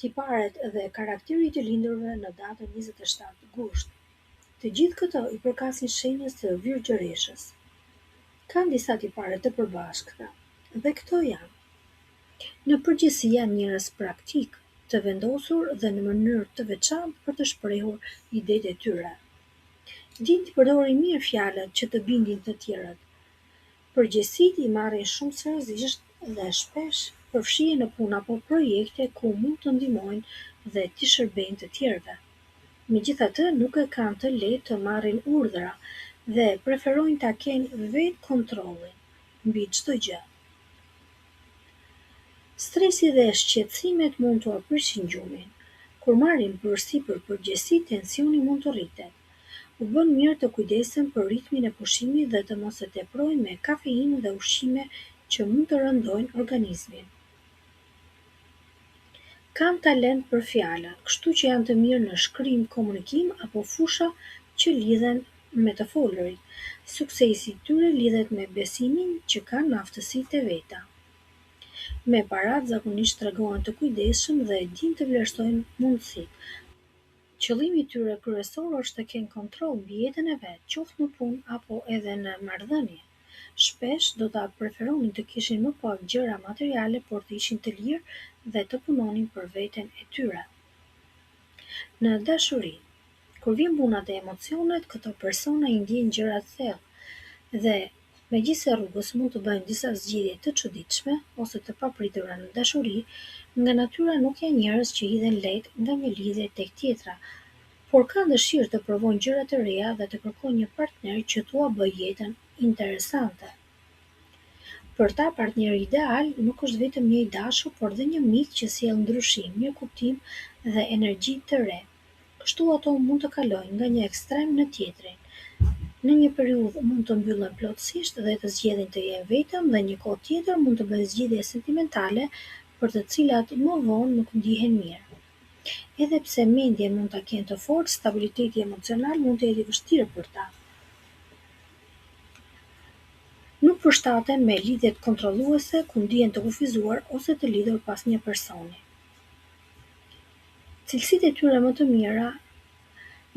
Tiparet dhe karakteri i të lindërve në datën 27 gusht. Të gjithë këto i përkasin shenjës të virgjëreshës. Kanë disa tipare të përbashkëta, dhe këto janë: në përgjithësi janë njerëz praktik, të vendosur dhe në mënyrë të veçantë për të shprehur idetë e tyre. Dinë të përdorin mirë fjalët që të bindin të tjerët. Përgjegjësitë i marrin shumë seriozisht dhe shpesh përfshihen në punë apo projekte ku mund të ndihmojnë dhe t'i shërbejnë të tjerëve. Megjithatë, nuk e kanë të lehtë të marrin urdhra dhe preferojnë ta kenë vetë kontrollin mbi çdo gjë. Stresi dhe shqetësimet mund t'u apërqin gjumin. Kur marrin përsipër përgjegjësi, tensioni mund të rritet. U bën mirë të kujdesen për ritmin e pushimit dhe të mos e teprojnë me kafeinë dhe ushqime që mund të rëndojnë organizmin. Kanë talent për fjalën, kështu që janë të mirë në shkrim, komunikim apo fusha që lidhen me të folurit. Suksesi i tyre lidhet me besimin që kanë në aftësitë e veta. Me parat zakonisht tregohen të kujdesshëm dhe dinë të vlerësojnë mundësitë. Qëllimi i tyre kryesor është të kenë kontroll mbi jetën e vet, qoftë në punë apo edhe në marrëdhënie. Shpesh do ta preferonin të kishin më pak gjëra materiale, por të ishin të lirë dhe të punonin për veten e tyre. Në dashuri, kur vjen puna te emocionet, këto persona i ndjejnë gjërat thellë dhe megjithëse rrugës mund të bëjnë disa zgjedhje të çuditshme ose të papritura në dashuri, nga natyra nuk janë njerëz që hidhen lehtë nga një lidhje tek tjetra, por kanë dëshirë të provojnë gjëra të reja dhe të kërkojnë një partner që t'ua bëjë jetën interesante. Për ta, partneri ideal nuk është vetëm një i dashur, por dhe një mik që sjell ndryshim, mirëkuptim dhe energji të re. Kështu ato mund të kalojnë nga një ekstrem në tjetrin. Në një periudhë mund të mbyllen plotësisht dhe të zgjedhin të jenë vetëm, dhe një kohë tjetër mund të bëjnë zgjedhje sentimentale për të cilat më vonë nuk ndihen mirë. Edhe pse mendjen mund ta kenë të fortë, stabiliteti emocional mund të jetë i vështirë për ta. Nuk përshtaten me lidhjet kontrolluese ku ndihen të kufizuar ose të lidhur pas një personi. Cilësitë e tyre më të mira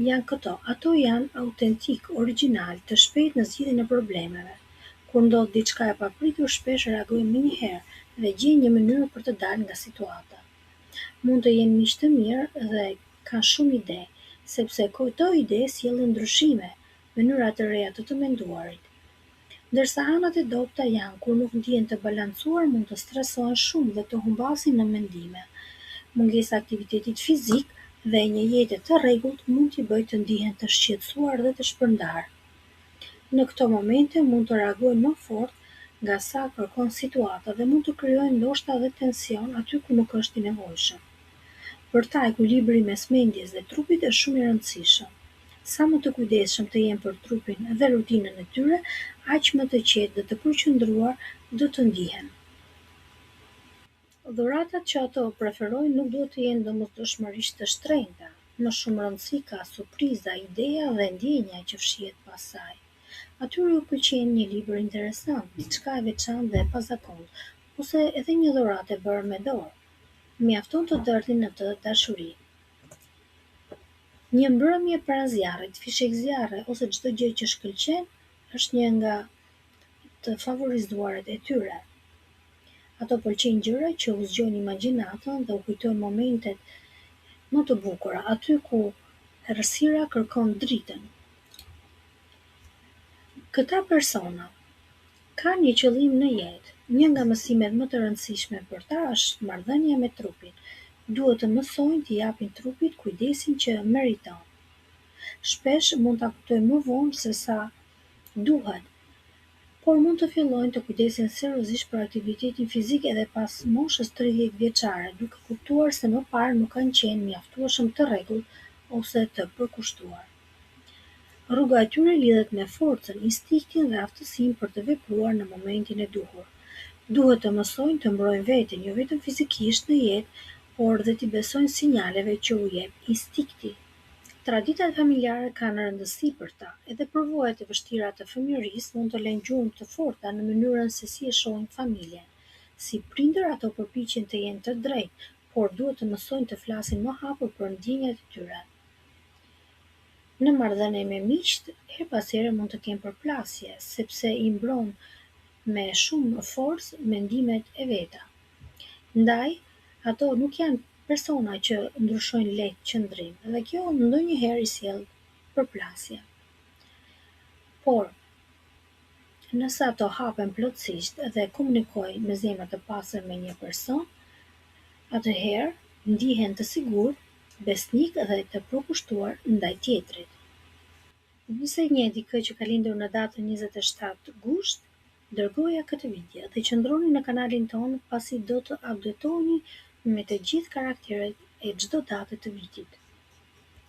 janë këto: ato janë autentik, origjinal, të shpejtë në zgjidhjen e problemeve. Kur ndodh diçka e papritur, shpesh reagojnë menjëherë dhe gjejnë një mënyrë për të dalë nga situata. Mund të jenë miq të mirë dhe kanë shumë ide, sepse këto ide sjellin ndryshime, mënyra të reja të menduarit. Ndërsa anët e dobta janë kur nuk ndihen të balancuar, mund të stresohen shumë dhe të humbasin në mendime. Mungesa e aktivitetit fizik dhe një jete të rregullt mund t'i bëjë të ndihen të shqetësuar dhe të shpërndarë. Në këto momente mund të reagojnë më fort nga sa kërkon situata dhe mund të krijojnë ndoshta edhe tension aty ku nuk është i nevojshëm. Për ta, ekuilibri mes mendjes dhe trupit është shumë i rëndësishëm. Sa më të kujdesshëm të jenë për trupin dhe rutinën e tyre, aq më të qetë dhe të përqendruar do të ndihen. Dhuratat që ato preferojnë nuk duhet të jenë domosdoshmërisht të shtrenjta. Më shumë rëndësi ka surpriza, ideja dhe ndjenja që fshihet pas saj. Atyre u pëlqen një libër interesant, diçka e veçantë dhe e pazakontë, ose edhe një dhuratë e bërë me dorë. Mjafton të derdhin në të dashuri. Një mbrëmje pranë zjarrit, fishek zjarre ose çdo gjë që shkëlqen është një nga të favorizuarat e tyre. Ato pëlqejnë gjëra që u zgjojnë imagjinatën dhe u kujtojnë momentet më të bukura, aty ku errësira kërkon dritën. Këta persona kanë një qëllim në jetë. Një nga mësimet më të rëndësishme për ta është marrëdhënia me trupin. Duhet të mësojnë t'i japin trupit kujdesin që meriton. Shpesh mund ta kuptojnë më vonë se sa duhet, por mund të fillojnë të kujdesen seriozisht për aktivitetin fizik edhe pas moshës 30 vjeçare, duke kuptuar se më parë nuk kanë qenë mjaftueshëm të rregullt ose të përkushtuar. Rruga e tyre lidhet me forcën, instinktin dhe aftësinë për të vepruar në momentin e duhur. Duhet të mësojnë të mbrojnë veten, jo vetëm fizikisht në jetë, por dhe t'i besojnë sinjaleve që u jep instinkti. Traditat familjare kanë rëndësi për ta, edhe përvojat e vështira të fëmijërisë mund të lënë gjurmë të forta në mënyrën se si e shohin familjen. Si prindër, ato përpiqen të jenë të drejtë, por duhet të mësojnë të flasin më hapur për ndjenjat e tyre. Në marrëdhënie me miqt, her pas here mund të kenë përplasje, sepse i mbron me shumë forcë mendimet e veta. Ndaj, ato nuk janë persona që ndryshojnë lehtë qëndrim dhe kjo ndonjëherë i sjell përplasje. Por, nëse ato hapen plotësisht dhe komunikojnë me zemër të pastër me një person, atëherë ndihen të sigurt, besnik dhe të përkushtuar ndaj tjetrit. Nëse njeh dikë që ka lindur në datën 27 gusht, dërgoja këtë video dhe qëndroni në kanalin tonë pasi do të updatoheni me të gjithë karakteret e çdo date të vitit.